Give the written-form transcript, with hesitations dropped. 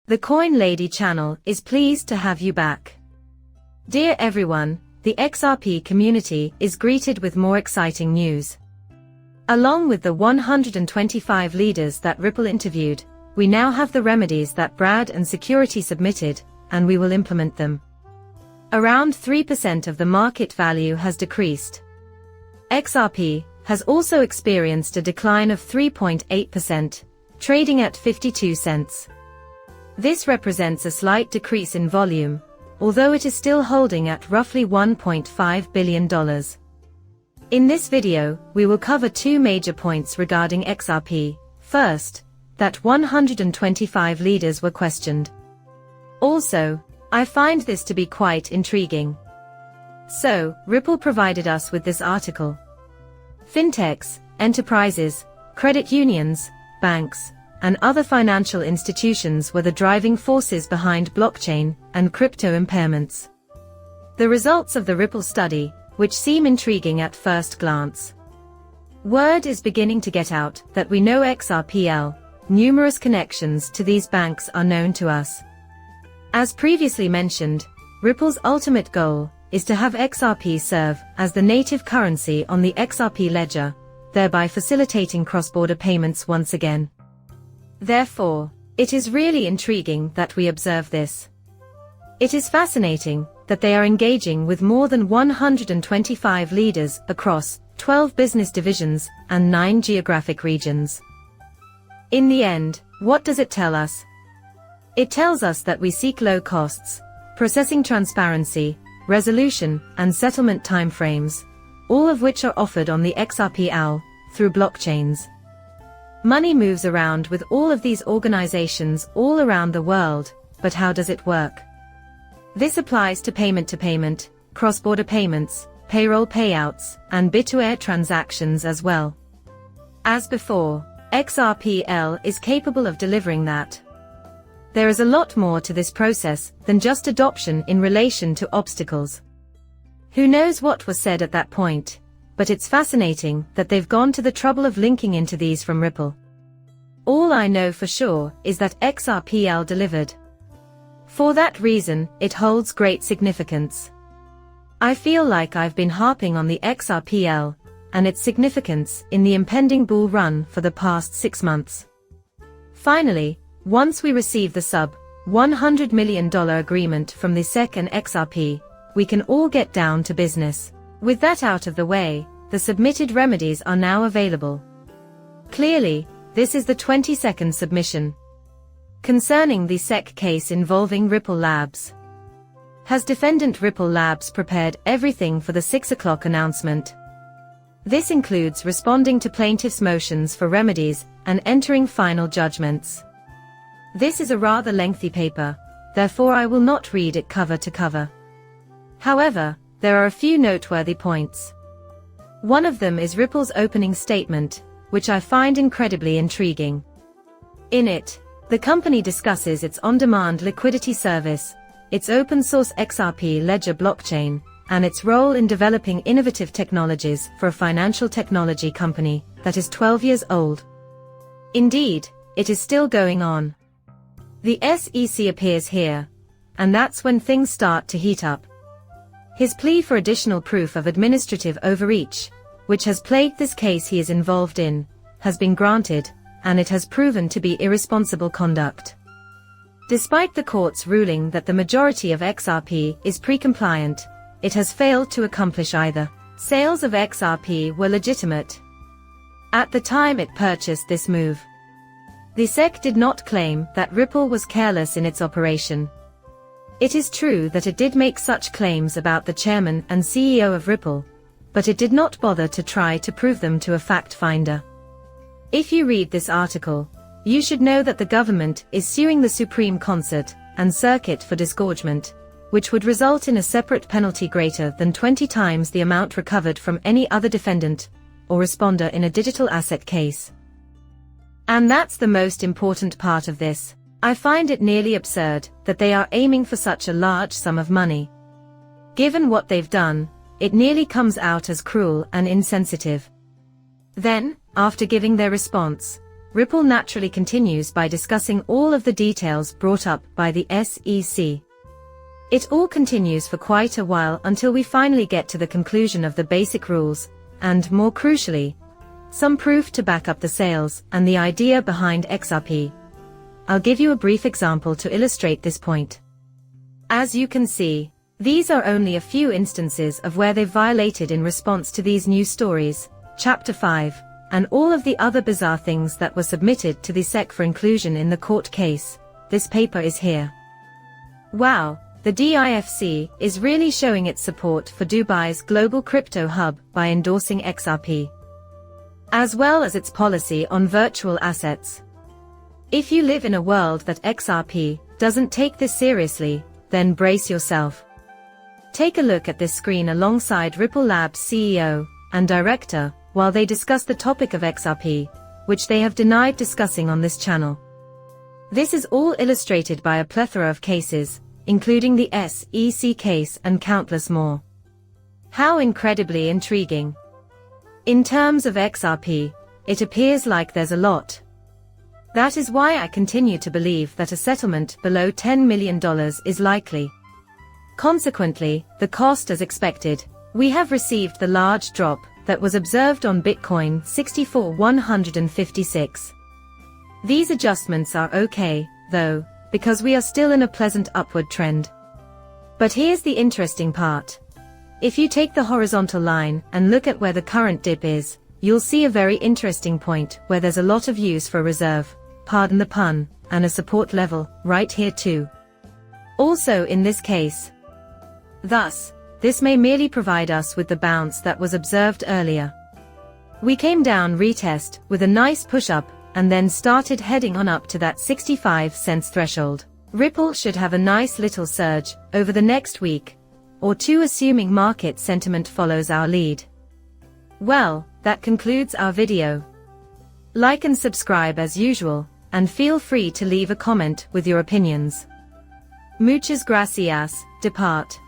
The Coin Lady channel is pleased to have you back. Dear everyone, the XRP community is greeted with more exciting news. Along with the 125 leaders that Ripple interviewed, we now have the remedies that Brad and Security submitted, and we will implement them. Around 3% of the market value has decreased. XRP has also experienced a decline of 3.8%, trading at 52 cents. This represents a slight decrease in volume, although it is still holding at roughly $1.5 billion. In this video, we will cover two major points regarding XRP. First, that 125 leaders were questioned. Also, I find this to be quite intriguing. So, Ripple provided us with this article. Fintechs, enterprises, credit unions, banks, and other financial institutions were the driving forces behind blockchain and crypto impairments. The results of the Ripple study, which seem intriguing at first glance. Word is beginning to get out that we know XRPL, numerous connections to these banks are known to us. As previously mentioned, Ripple's ultimate goal is to have XRP serve as the native currency on the XRP ledger, thereby facilitating cross-border payments once again. Therefore, it is really intriguing that we observe this. It is fascinating that they are engaging with more than 125 leaders across 12 business divisions and 9 geographic regions. In the end, what does it tell us? It tells us that we seek low costs, processing transparency, resolution, and settlement timeframes, all of which are offered on the XRPL through blockchains. Money moves around with all of these organizations all around the world, but how does it work? This applies to payment, cross-border payments, payroll payouts, and bit-to-air transactions as well. As before, XRPL is capable of delivering that. There is a lot more to this process than just adoption in relation to obstacles. Who knows what was said at that point? But it's fascinating that they've gone to the trouble of linking into these from Ripple. All I know for sure is that XRPL delivered. For that reason, it holds great significance. I feel like I've been harping on the XRPL and its significance in the impending bull run for the past 6 months. Finally, once we receive the sub-$100 million agreement from the SEC and XRP, we can all get down to business. With that out of the way, the submitted remedies are now available. Clearly, this is the 22nd submission. Concerning the SEC case involving Ripple Labs. Has defendant Ripple Labs prepared everything for the 6 o'clock announcement? This includes responding to plaintiffs' motions for remedies and entering final judgments. This is a rather lengthy paper, therefore I will not read it cover to cover. However, there are a few noteworthy points. One of them is Ripple's opening statement, which I find incredibly intriguing. In it, the company discusses its on-demand liquidity service, its open-source XRP ledger blockchain, and its role in developing innovative technologies for a financial technology company that is 12 years old. Indeed, it is still going on. The SEC appears here, and that's when things start to heat up. His plea for additional proof of administrative overreach, which has plagued this case he is involved in, has been granted, and it has proven to be irresponsible conduct. Despite the court's ruling that the majority of XRP is pre-compliant, it has failed to accomplish either. Sales of XRP were legitimate at the time it purchased this move. The SEC did not claim that Ripple was careless in its operation. It is true that it did make such claims about the chairman and CEO of Ripple, but it did not bother to try to prove them to a fact finder. If you read this article, you should know that the government is suing the Supreme Concert and Circuit for disgorgement, which would result in a separate penalty greater than 20 times the amount recovered from any other defendant or responder in a digital asset case. And that's the most important part of this. I find it nearly absurd that they are aiming for such a large sum of money. Given what they've done, it nearly comes out as cruel and insensitive. Then, after giving their response, Ripple naturally continues by discussing all of the details brought up by the SEC. It all continues for quite a while until we finally get to the conclusion of the basic rules, and more crucially, some proof to back up the sales and the idea behind XRP. I'll give you a brief example to illustrate this point. As you can see, these are only a few instances of where they've violated in response to these news stories, Chapter 5, and all of the other bizarre things that were submitted to the SEC for inclusion in the court case. This paper is here. Wow, the DIFC is really showing its support for Dubai's global crypto hub by endorsing XRP, as well as its policy on virtual assets. If you live in a world that XRP doesn't take this seriously, then brace yourself. Take a look at this screen alongside Ripple Labs CEO and director while they discuss the topic of XRP, which they have denied discussing on this channel. This is all illustrated by a plethora of cases, including the SEC case and countless more. How incredibly intriguing. In terms of XRP, it appears like there's a lot. That is why I continue to believe that a settlement below $10 million is likely. Consequently, the cost as expected, we have received the large drop that was observed on Bitcoin 64,156. These adjustments are okay, though, because we are still in a pleasant upward trend. But here's the interesting part. If you take the horizontal line and look at where the current dip is, you'll see a very interesting point where there's a lot of use for a reserve, pardon the pun, and a support level, right here too. Also in this case. Thus, this may merely provide us with the bounce that was observed earlier. We came down retest with a nice push-up and then started heading on up to that 65 cents threshold. Ripple should have a nice little surge over the next week or two, assuming market sentiment follows our lead. Well, that concludes our video. Like and subscribe as usual, and feel free to leave a comment with your opinions. Muchas gracias, depart.